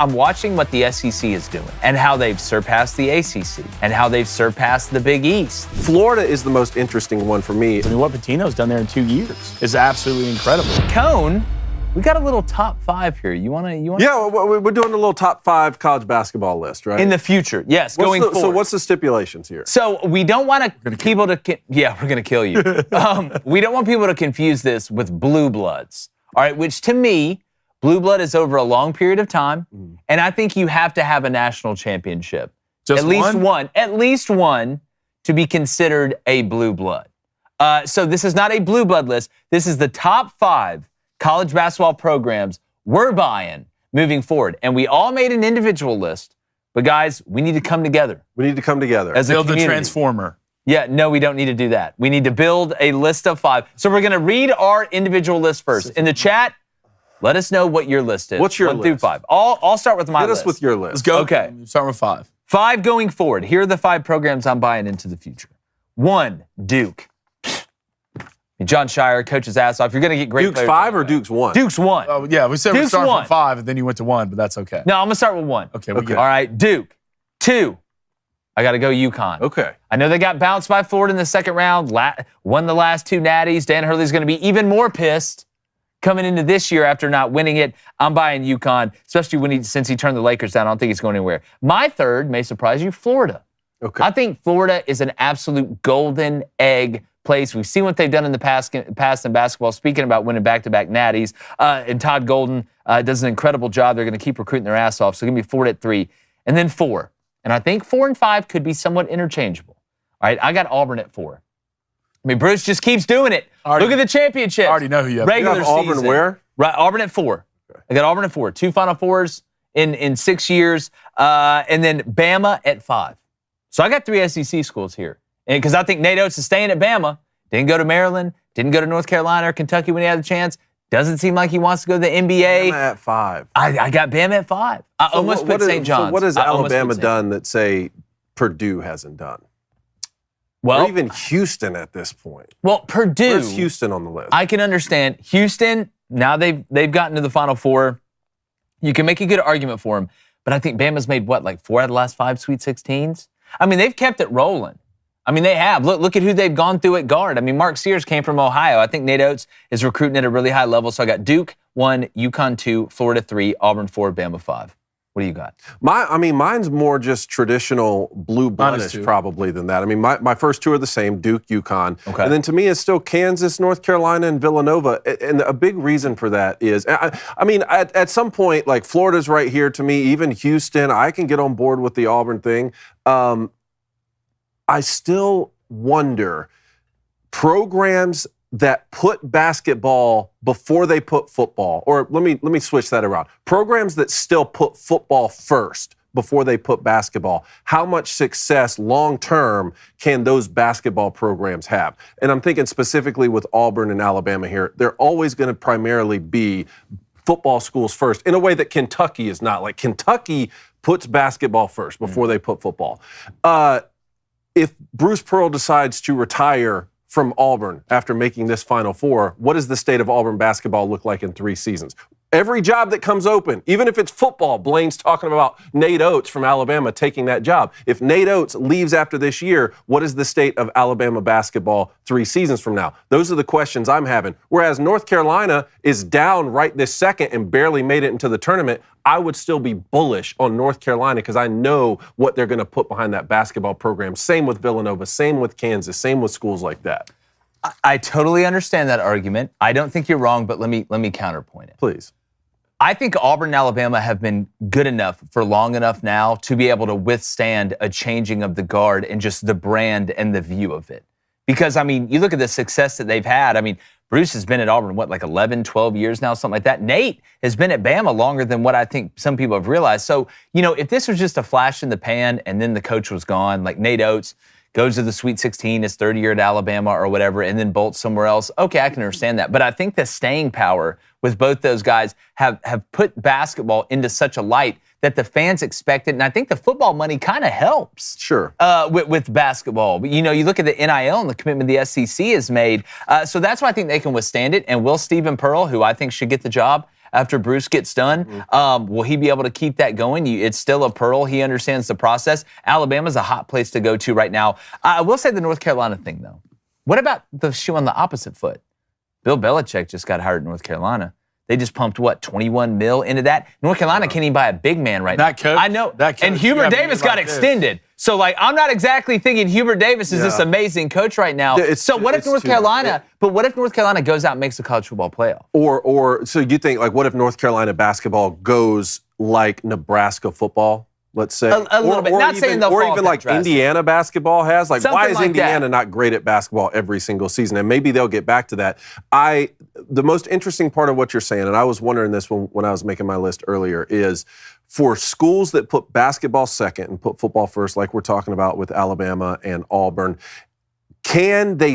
I'm watching what the SEC is doing and how they've surpassed the ACC and how they've surpassed the Big East. Florida is the most interesting one for me. I mean, what Pitino's done there in 2 years is absolutely incredible. Cone, we got a little top 5 here. You want to? Yeah, we're doing a little top 5 college basketball list, right? In the future, yes, going forward. So what's the stipulations here? So we don't want people to. Yeah, we're going to kill you. We don't want people to confuse this with blue bloods. All right, which to me, blue blood is over a long period of time, and I think you have to have a national championship. Just at least one to be considered a blue blood. So this is not a blue blood list. This is the top 5 college basketball programs we're buying moving forward. And we all made an individual list, but guys, we need to come together. We need to come together. As a build the community. transformer. Yeah, no, we don't need to do that. We need to build a list of 5. So we're going to read our individual list first. In the chat, let us know what your list is. What's your 1 list? through 5. I'll start with my Hit list. us with your list. Let's go. Okay. Start with 5. 5 going forward. Here are the 5 programs I'm buying into the future. 1, Duke. John Shire, coach's ass off. You're going to get great Duke's players 5 or Duke's 1? Duke's 1. Oh, yeah, we said we're Duke's starting 1. from 5, and then you went to 1, but that's okay. No, I'm going to start with 1. Okay, we Okay. All right, Duke. 2, I got to go UConn. Okay. I know they got bounced by Florida in the second round, won the last 2 natties. Dan Hurley's going to be even more pissed coming into this year after not winning it. I'm buying UConn, especially since he turned the Lakers down. I don't think he's going anywhere. My third may surprise you, Florida. Okay. I think Florida is an absolute golden egg place. We've seen what they've done in the past in basketball, speaking about winning back-to-back natties. And Todd Golden does an incredible job. They're going to keep recruiting their ass off. So give me Florida at 3. And then 4. And I think 4 and 5 could be somewhat interchangeable. All right, I got Auburn at 4. I mean, Bruce just keeps doing it. Look at the championship. I already know who you have. Regular You have Auburn season. where? Right, Auburn at 4. Okay. I got Auburn at 4. 2 Final Fours in 6 years. And then Bama at 5. So I got 3 SEC schools here. And because I think Nate Oates is staying at Bama. Didn't go to Maryland. Didn't go to North Carolina or Kentucky when he had a chance. Doesn't seem like he wants to go to the NBA. Bama at 5. I got Bama at 5. I almost put St. John's. So what has I almost Alabama put St. done that, say, Purdue hasn't done? Well, Or even Houston at this point. well, Purdue. Where's Houston on the list? I can understand. Houston, now they've gotten to the Final Four. You can make a good argument for them. But I think Bama's made, like 4 out of the last 5 Sweet 16s? I mean, they've kept it rolling. I mean, they have. Look at who they've gone through at guard. I mean, Mark Sears came from Ohio. I think Nate Oates is recruiting at a really high level. So I got Duke 1, UConn 2, Florida 3, Auburn 4, Bama 5. What do you got? Mine's more just traditional blue bloodish too. probably than that. I mean, my first 2 are the same, Duke, UConn. Okay. And then to me, it's still Kansas, North Carolina, and Villanova. And a big reason for that is, I mean, at some point, like Florida's right here to me, even Houston, I can get on board with the Auburn thing. I still wonder, programs that put basketball before they put football, or let me switch that around. Programs that still put football first before they put basketball, how much success long-term can those basketball programs have? And I'm thinking specifically with Auburn and Alabama here, they're always going to primarily be football schools first in a way that Kentucky is not. Like Kentucky puts basketball first before they put football. If Bruce Pearl decides to retire from Auburn after making this Final Four, what does the state of Auburn basketball look like in 3 seasons? Every job that comes open, even if it's football, Blaine's talking about Nate Oates from Alabama taking that job. If Nate Oates leaves after this year, what is the state of Alabama basketball 3 seasons from now? Those are the questions I'm having. Whereas North Carolina is down right this second and barely made it into the tournament, I would still be bullish on North Carolina because I know what they're going to put behind that basketball program. Same with Villanova, same with Kansas, same with schools like that. I totally understand that argument. I don't think you're wrong, but let me counterpoint it. Please. I think Auburn and Alabama have been good enough for long enough now to be able to withstand a changing of the guard and just the brand and the view of it. Because, I mean, you look at the success that they've had. I mean, Bruce has been at Auburn, like 11, 12 years now, something like that. Nate has been at Bama longer than what I think some people have realized. So, if this was just a flash in the pan and then the coach was gone, like Nate Oates goes to the Sweet 16, his third year at Alabama or whatever, and then bolts somewhere else, okay, I can understand that. But I think the staying power with both those guys have put basketball into such a light that the fans expect it. And I think the football money kind of helps. Sure. With basketball. But, you look at the NIL and the commitment the SEC has made. So that's why I think they can withstand it. And will Stephen Pearl, who I think should get the job after Bruce gets done. Will he be able to keep that going? It's still a pearl. He understands the process. Alabama's a hot place to go to right now. I will say the North Carolina thing, though. What about the shoe on the opposite foot? Bill Belichick just got hired in North Carolina. They just pumped, what, 21 mil into that? North Carolina can't even buy a big man right now. That coach, I know. that coach, and Hubert Davis got extended. So, like, I'm not exactly thinking Hubert Davis is this amazing coach right now. So what if North Carolina, but what if North Carolina goes out and makes the college football playoff? Or so you think, like, what if North Carolina basketball goes like Nebraska football? Let's say a little bit. Not saying they'll or fall even off like that drastic. Indiana basketball has. Like, Something why is like Indiana that. not great at basketball every single season? And maybe they'll get back to that. The most interesting part of what you're saying, and I was wondering this when I was making my list earlier, is for schools that put basketball second and put football first, like we're talking about with Alabama and Auburn, can the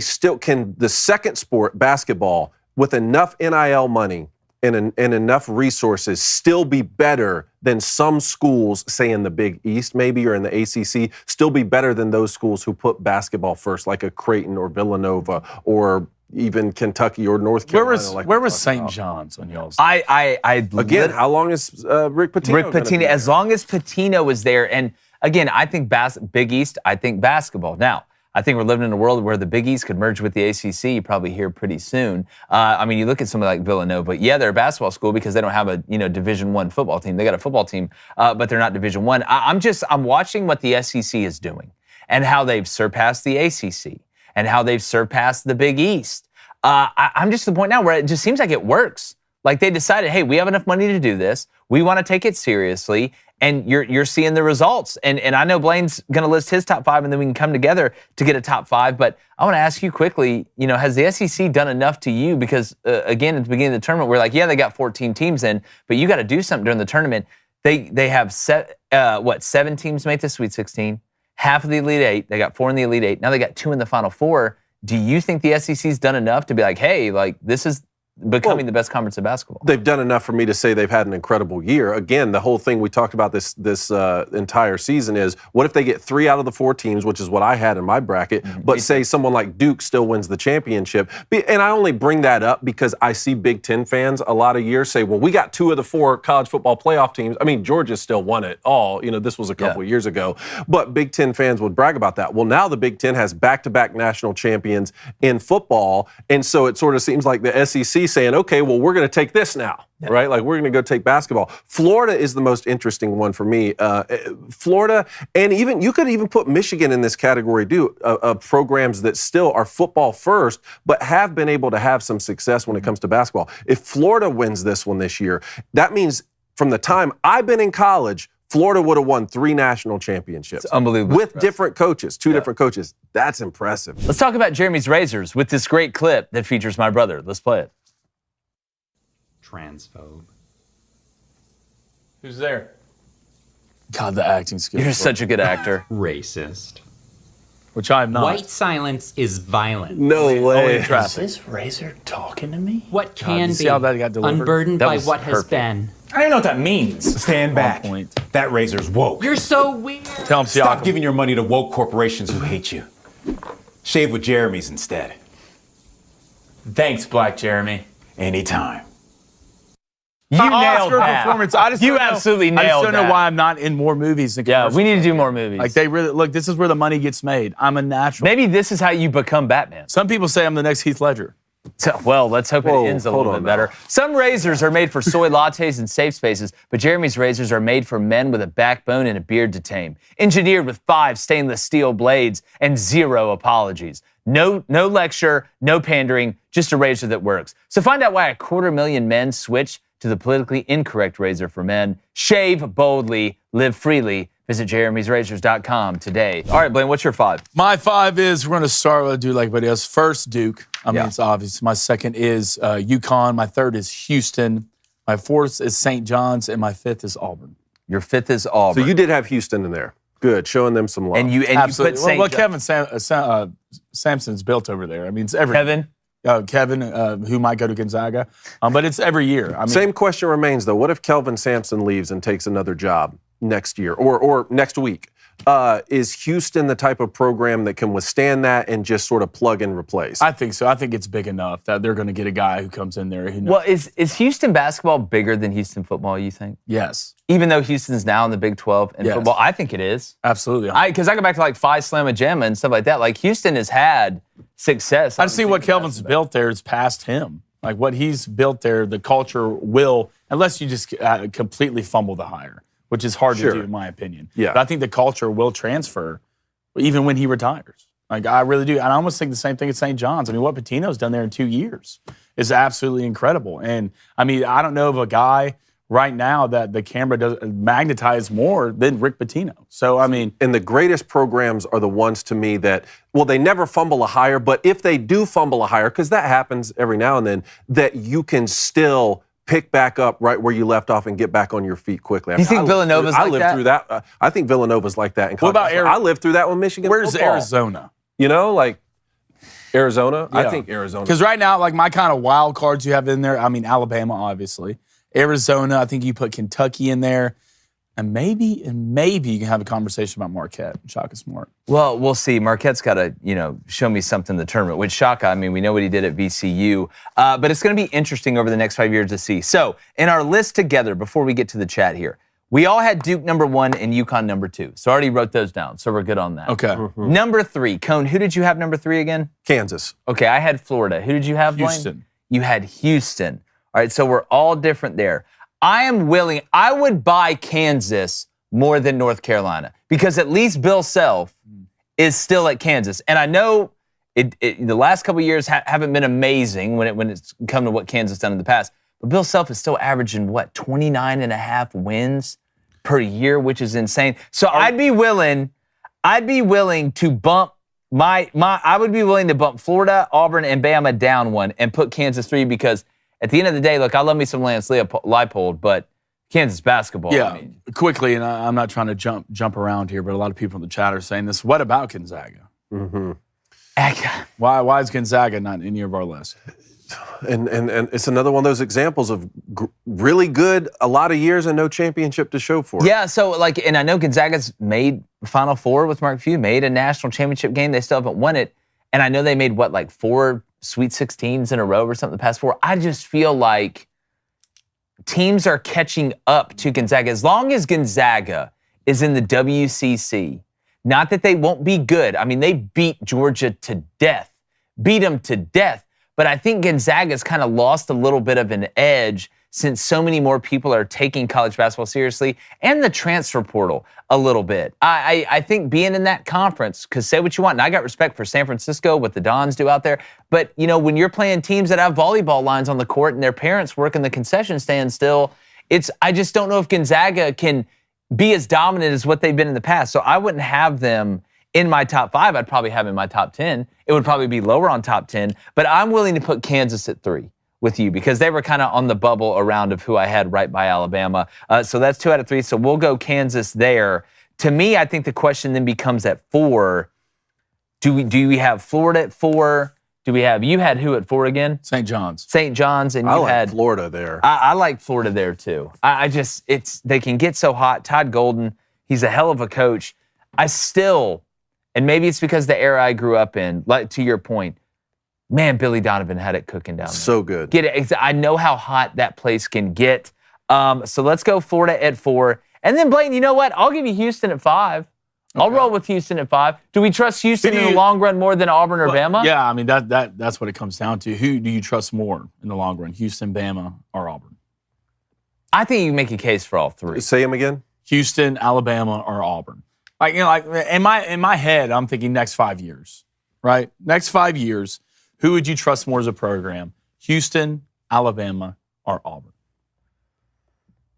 second sport, basketball, with enough NIL money and enough resources still be better than some schools, say in the Big East maybe, or in the ACC, still be better than those schools who put basketball first, like a Creighton or Villanova or even Kentucky or North Carolina? Where was St. John's on y'all's? Again, how long is Rick Pitino? Rick Pitino, as long as Pitino was there. And again, I think Big East, I think basketball. Now, I think we're living in a world where the Big East could merge with the ACC probably here pretty soon. I mean, you look at somebody like Villanova. Yeah, they're a basketball school because they don't have a Division I football team. They got a football team, but they're not Division I. I'm watching what the SEC is doing and how they've surpassed the ACC and how they've surpassed the Big East. I'm just at the point now where it just seems like it works. Like they decided, hey, we have enough money to do this. We want to take it seriously. And you're seeing the results. And I know Blaine's going to list his top 5, and then we can come together to get a top 5. But I want to ask you quickly, has the SEC done enough to you? Because, again, at the beginning of the tournament, we're like, yeah, they got 14 teams in, but you got to do something during the tournament. They have 7 teams make the Sweet 16, half of the Elite 8. They got 4 in the Elite 8. Now they got 2 in the Final 4. Do you think the SEC's done enough to be like, hey, like this is becoming the best conference of basketball? They've done enough for me to say they've had an incredible year. Again, the whole thing we talked about this entire season is, what if they get 3 out of the 4 teams, which is what I had in my bracket, but say someone like Duke still wins the championship? And I only bring that up because I see Big Ten fans a lot of years say, well, we got 2 of the 4 college football playoff teams. I mean, Georgia still won it all. This was a couple of years ago. But Big Ten fans would brag about that. Well, now the Big Ten has back-to-back national champions in football, and so it sort of seems like the SEC saying, okay, well, we're going to take this now, right? Like, we're going to go take basketball. Florida is the most interesting one for me. Florida, and even you could even put Michigan in this category, too, of programs that still are football first, but have been able to have some success when it comes to basketball. If Florida wins this one this year, that means from the time I've been in college, Florida would have won 3 national championships. It's unbelievable. With different coaches, 2 different coaches. That's impressive. Let's talk about Jeremy's Razors with this great clip that features my brother. Let's play it. Transphobe. Who's there? God, the acting skills. You're such a good actor. Racist. Which I'm not. White silence is violence. No way. in traffic. Is this Razor talking to me? What God, can you see be how that got delivered? unburdened That by was what has perfect. been. I don't even know what that means. Stand back. point. That Razor's woke. You're so weird. Tell him, Stop Siakam. giving your money to woke corporations who hate you. Shave with Jeremy's instead. Thanks, Black Jeremy. Anytime. You nailed Oscar that. performance. I just You don't know- absolutely I just nailed don't know that. why I'm not in more movies than Yeah, commercials. we need to do more movies. Like, they really, look, this is where the money gets made. I'm a natural. Maybe this is how you become Batman. Some people say I'm the next Heath Ledger. So, well, let's hope Whoa, it ends a hold little on bit better. now. Some razors are made for soy lattes and safe spaces, but Jeremy's razors are made for men with a backbone and a beard to tame. Engineered with 5 stainless steel blades and 0 apologies. No lecture, no pandering, just a razor that works. So find out why 250,000 men switch to the politically incorrect razor for men. Shave boldly, live freely. Visit jeremysrazors.com today. All right, Blaine, what's your 5? My 5 is, we're going to start with, do like everybody else. First, Duke. I mean, Yeah. it's obvious. My second is UConn. My third is Houston. My 4th is St. John's. And my 5th is Auburn. Your 5th is Auburn. So you did have Houston in there. Good, showing them some love. and you Absolutely. put St. Well, John- Kevin Sampson's built over there. I mean, it's every Kevin? Kevin, who might go to Gonzaga. But it's every year. I mean, Same question remains, though. What if Kelvin Sampson leaves and takes another job next year or next week? Is Houston the type of program that can withstand that and just sort of plug and replace? I think so. I think it's big enough that they're going to get a guy who comes in there who knows. Well, is Houston basketball bigger than Houston football, you think? Yes. Even though Houston's now in the Big 12 in Yes. football, I think it is. Absolutely. Because I go back to like Phi Slamma Jamma and stuff like that. Like Houston has had success. I see what Kelvin's built there is past him. Like what he's built there, the culture will, unless you just completely fumble the hire, which is hard to do in my opinion. Yeah. But I think the culture will transfer even when he retires. Like I really do. And I almost think the same thing at St. John's. I mean, what Pitino's done there in 2 years is absolutely incredible. And I mean, I don't know of a guy right now that the camera does magnetize more than Rick Pitino. So, I mean. And the greatest programs are the ones to me that, well, they never fumble a hire, but if they do fumble a hire, because that happens every now and then, that you can still pick back up right where you left off and get back on your feet quickly. You think Villanova's like that? I lived through that. I think Villanova's like that. What about I lived through that with Michigan Where's football. Arizona? You know, like Arizona? Yeah. I think Arizona. Because right now, like my kind of wild cards you have in there, I mean, Alabama, obviously. Arizona, I think you put Kentucky in there. And maybe you can have a conversation about Marquette and Shaka Smart. Well, we'll see. Marquette's got to, show me something in the tournament. With Shaka, I mean, we know what he did at VCU. But it's going to be interesting over the next 5 years to see. So, in our list together, before we get to the chat here, we all had Duke number 1 and UConn number 2. So, I already wrote those down. So, we're good on that. Okay. Number 3. Cone, who did you have number 3 again? Kansas. Okay, I had Florida. Who did you have, Blaine? Houston. You had Houston. All right, so we're all different there. I would buy Kansas more than North Carolina because at least Bill Self is still at Kansas. And I know the last couple of years haven't been amazing when it's come to what Kansas done in the past. But Bill Self is still averaging, 29 and a half wins per year, which is insane. So I'd be willing to bump I would be willing to bump Florida, Auburn, and Bama down 1 and put Kansas 3 because at the end of the day, look, I love me some Lance Leipold, but Kansas basketball. Yeah, I mean. quickly, and I'm not trying to jump around here, but a lot of people in the chat are saying this. What about Gonzaga? Mm-hmm. Why is Gonzaga not in any of our list? And it's another one of those examples of really good, a lot of years and no championship to show for it. Yeah, so and I know Gonzaga's made Final Four with Mark Few, made a national championship game. They still haven't won it. And I know they made 4 Sweet 16s in a row or something the past 4. I just feel like teams are catching up to Gonzaga. As long as Gonzaga is in the WCC, not that they won't be good. I mean, they beat Georgia to death, beat them to death. But I think Gonzaga's kind of lost a little bit of an edge since so many more people are taking college basketball seriously and the transfer portal a little bit. I think being in that conference, because say what you want, and I got respect for San Francisco, what the Dons do out there, but when you're playing teams that have volleyball lines on the court and their parents work in the concession stand still, I just don't know if Gonzaga can be as dominant as what they've been in the past. So I wouldn't have them in my top 5. I'd probably have them in my top 10. It would probably be lower on top 10, but I'm willing to put Kansas at 3 with you because they were kind of on the bubble around of who I had right by Alabama. So that's 2 out of 3. So we'll go Kansas there. To me, I think the question then becomes at 4. Do we have Florida at 4? You had who at 4 again? St. John's. St. John's, and I you like had Florida there. I like Florida there too. They can get so hot. Todd Golden, he's a hell of a coach. I still, and maybe it's because the era I grew up in, like to your point, man, Billy Donovan had it cooking down there. So good. Get it? I know how hot that place can get. So let's go Florida at 4. And then, Blaine, you know what? I'll give you Houston at 5. I'll roll with Houston at 5. Do we trust Houston in the long run more than Auburn or Bama? Yeah, I mean, that's what it comes down to. Who do you trust more in the long run, Houston, Bama, or Auburn? I think you can make a case for all 3. Say them again. Houston, Alabama, or Auburn. Like in my head, I'm thinking next 5 years, right? Next 5 years, who would you trust more as a program? Houston, Alabama, or Auburn?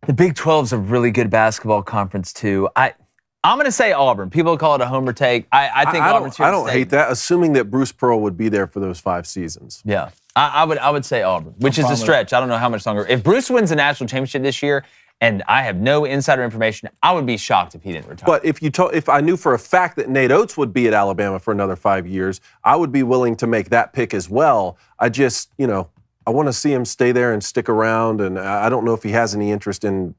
The Big 12 is a really good basketball conference too. I'm going to say Auburn. People call it a homer take. I think Auburn's here I to don't stay. hate that, assuming that Bruce Pearl would be there for those 5 seasons. Yeah, I would say Auburn, which is a stretch. I don't know how much longer. If Bruce wins the national championship this year, and I have no insider information, I would be shocked if he didn't retire. But if I knew for a fact that Nate Oates would be at Alabama for another 5 years, I would be willing to make that pick as well. I just, I want to see him stay there and stick around, and I don't know if he has any interest in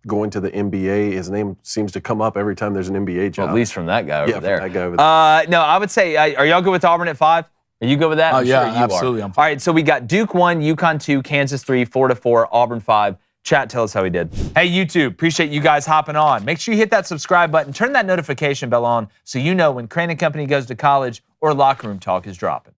going to the NBA. His name seems to come up every time there's an NBA job. Well, at least from that guy over from there. that guy over there. No, I would say, are y'all good with Auburn at 5? Are you good with that? Oh, I'm yeah, sure you absolutely. Are. All right, so we got Duke 1, UConn 2, Kansas 3, Florida 4, Auburn 5. Chat, tell us how he did. Hey, YouTube, appreciate you guys hopping on. Make sure you hit that subscribe button, turn that notification bell on so you know when Crain and Company goes to college or locker room talk is dropping.